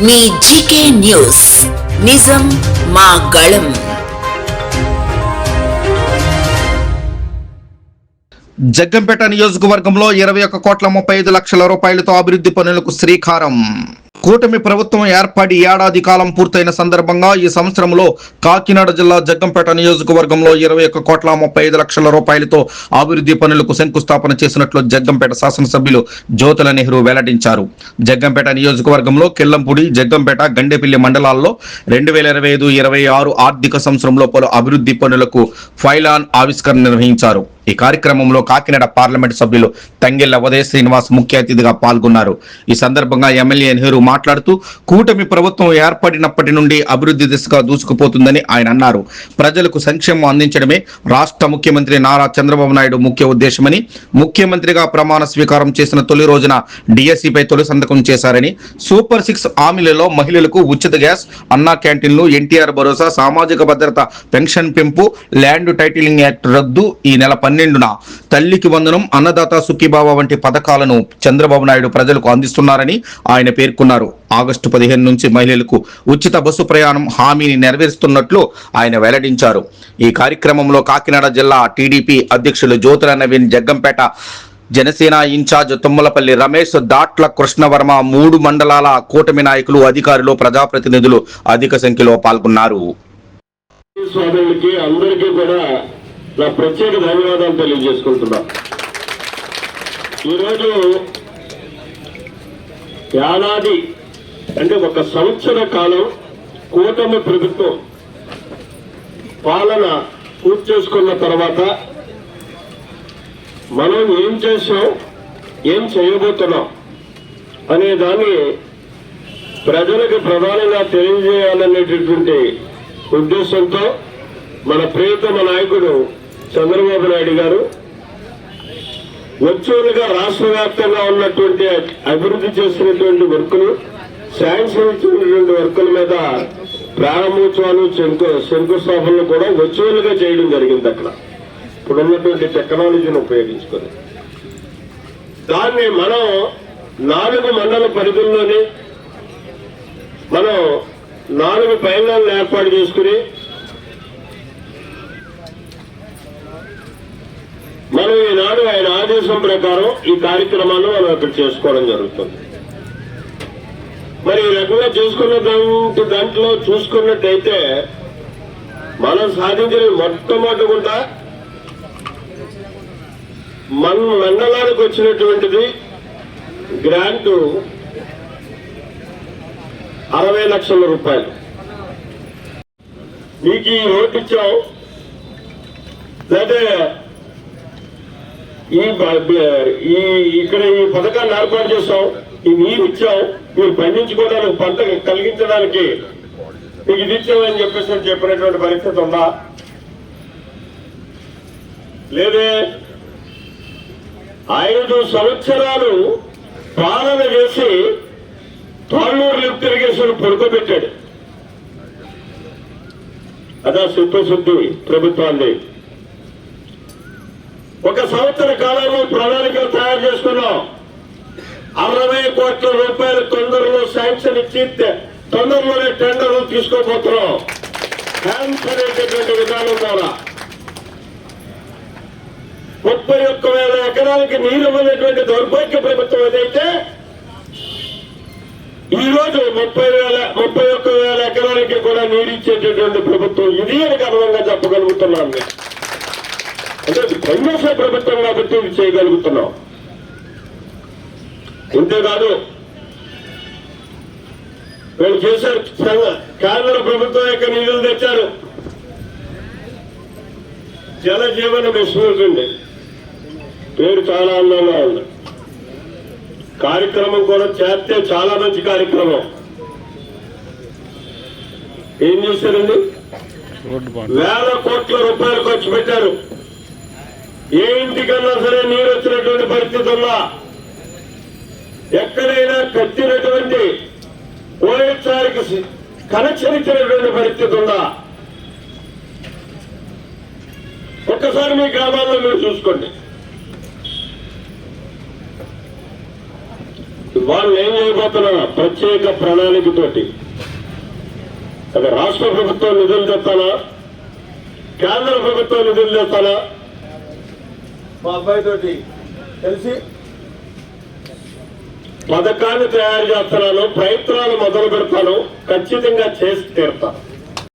మీ GK news నిజం మా గళం. జగ్గంపేట నియోజకవర్గంలో 21,35,00,000 రూపాయలతో అభివృద్ధి పనులకు శ్రీకారం. కూటమి ప్రభుత్వం ఏర్పడి ఏడాది కాలం పూర్తయిన సందర్భంగా ఈ సంవత్సరంలో కాకినాడ జిల్లా జగ్గంపేట నియోజకవర్గంలో 21,35,00,000 రూపాయలతో అభివృద్ధి పనులకు శంకుస్థాపన చేసినట్లు జగ్గంపేట శాసనసభ్యులు జ్యోతుల నెహ్రూ వెల్లడించారు. జగ్గంపేట నియోజకవర్గంలో కిల్లంపూడి, జగ్గంపేట, గండేపల్లి మండలాల్లో 2025-26 ఆర్థిక సంవత్సరంలో పలు అభివృద్ధి పనులకు ఫైలాన్ ఆవిష్కరణ నిర్వహించారు. ఈ కార్యక్రమంలో కాకినాడ పార్లమెంటు సభ్యులు తంగెళ్ల ఉదయ శ్రీనివాస్ ముఖ్య అతిథిగా పాల్గొన్నారు. ఈ సందర్భంగా ఎమ్మెల్యే నెహ్రూ మాట్లాడుతూ కూటమి ప్రభుత్వం ఏర్పడినప్పటి నుండి అభివృద్ధి దిశగా దూసుకుపోతుందని ఆయన అన్నారు. ప్రజలకు సంక్షేమం అందించడమే రాష్ట్ర ముఖ్యమంత్రి నారా చంద్రబాబు నాయుడు ముఖ్య ఉద్దేశమని, ముఖ్యమంత్రిగా ప్రమాణ స్వీకారం చేసిన తొలి రోజున డిఎస్సిపై తొలి సంతకం చేశారని, సూపర్ 6 హామీలలో మహిళలకు ఉచిత గ్యాస్, అన్నా క్యాంటీన్లు, ఎన్టీఆర్ భరోసా, సామాజిక భద్రత పెన్షన్ పెంపు, ల్యాండ్ టైటిలింగ్ యాక్ట్ రద్దు, ఈ నెల 12న తల్లికి వందనం, అన్నదాత సుఖీభావ వంటి పథకాలను చంద్రబాబు నాయుడు ప్రజలకు అందిస్తున్నారని ఆయన పేర్కొన్నారు. ఆగస్టు 15 నుంచి మహిళలకు ఉచిత బస్సు ప్రయాణం హామీని నెరవేరుస్తున్నట్లు ఆయన వెల్లడించారు. ఈ కార్యక్రమంలో కాకినాడ జిల్లా టీడీపీ అధ్యక్షులు జ్యోతుల నవీన్, జగ్గంపేట జనసేన ఇన్ఛార్జ్ తుమ్మలపల్లి రమేష్, దాట్ల కృష్ణవర్మ, 3 మండలాల కూటమి నాయకులు, అధికారులు, ప్రజాప్రతినిధులు అధిక సంఖ్యలో పాల్గొన్నారు. నా ప్రత్యేక ధన్యవాదాలు తెలియజేసుకుంటున్నా. ఈరోజు ఏడాది అంటే 1 సంవత్సర కాలం కూటమి ప్రభుత్వం పాలన పూర్తి చేసుకున్న తర్వాత మనం ఏం చేసాం, ఏం చేయబోతున్నాం అనే దాన్ని ప్రజలకు ప్రధానంగా తెలియజేయాలనేటటువంటి ఉద్దేశంతో మన ప్రియతమ నాయకుడు చంద్రబాబు నాయుడు గారు వర్చువల్గా రాష్ట్ర వ్యాప్తంగా ఉన్నటువంటి అభివృద్ధి చేసినటువంటి వర్కులు, శాంక్షన్ ఇచ్చినటువంటి వర్కుల మీద ప్రారంభోత్సవాలు, శంకుస్థాపనలు కూడా వర్చువల్గా చేయడం జరిగింది. అక్కడ ఇప్పుడున్నటువంటి టెక్నాలజీని ఉపయోగించుకొని దాన్ని మనం 4 మండల పరిధుల్లోనే మనం 4 పైలాలను ఏర్పాటు చేసుకుని మనం ఈనాడు ఆయన ఆదేశం ప్రకారం ఈ కార్యక్రమాన్ని మనం అక్కడ చేసుకోవడం జరుగుతుంది. మరి ఈ రకంగా చేసుకున్న దాంట్లో చూసుకున్నట్టయితే మనం సాధించిన మొట్టమొదటిగా మన మండలానికి వచ్చినటువంటిది గ్రాంటు 60 లక్షల రూపాయలు. మీకు ఈ రోడ్డు ఇచ్చాం, లేదా ఇక్కడ ఈ పథకాన్ని ఏర్పాటు చేస్తాం, ఈ నీరు ఇచ్చాం, మీరు పండించుకోవడానికి, పంట కలిగించడానికి మీకు ఇది ఇచ్చామని చెప్పినటువంటి పరిస్థితి ఉందా? లేదే. 5 సంవత్సరాలు పాలన చేసి తాళ్ళూరు లిఫ్ట్ ఇరిగేషన్ పడుకోబెట్టాడు. అదా సిద్ధశుద్ధి ప్రభుత్వాన్ని. 1 సంవత్సర కాలంలో ప్రణాళికలు తయారు చేసుకున్నాం. 60 కోట్ల రూపాయలు తొందరలో శాంక్షన్ ఇచ్చి తొందరలోనే టెండర్లు తీసుకోబోతున్నాం. హ్యాండ్స్ అనేటటువంటి విధానం ద్వారా 31,000 ఎకరాలకి నీరు ఇవ్వనటువంటి దౌర్భాగ్య ప్రభుత్వం ఏదైతే ఈ రోజు 31,000 ఎకరాలకి కూడా నీరు ఇచ్చేటటువంటి ప్రభుత్వం ఇది అని గర్వంగా చెప్పగలుగుతున్నాను. అంటే కాంగ్రెస్ ప్రభుత్వం కాబట్టి ఇది చేయగలుగుతున్నాం. ఇంతేకాదు వీళ్ళు చేశారు, కేంద్ర ప్రభుత్వం యొక్క నిధులు తెచ్చారు. జల జీవన మిషన్ పేరు చాలా అందంగా ఉంది. కార్యక్రమం కూడా చేస్తే చాలా మంచి కార్యక్రమం. ఏం చేశారండి? 1,000 కోట్ల రూపాయలు ఖర్చు పెట్టారు. ఏ ఇంటికన్నా సరే నీరు వచ్చినటువంటి పరిస్థితి ఉందా? ఎక్కడైనా కట్టినటువంటి ఓఎస్ఆర్కి కనెక్షన్ ఇచ్చినటువంటి పరిస్థితి ఉందా? ఒక్కసారి మీ గ్రామాల్లో మీరు చూసుకోండి. వాళ్ళు ఏం చేయబోతున్నా ప్రత్యేక ప్రణాళికతోటి అది రాష్ట్ర ప్రభుత్వం నిధులు తెస్తానా, కేంద్ర ప్రభుత్వం నిధులు తెస్తానా, మా అబ్బాయితోటి కలిసి పథకాన్ని తయారు చేస్తున్నాను, ప్రయత్నాలు మొదలు పెడతాను, ఖచ్చితంగా చేసి తీరుతాను.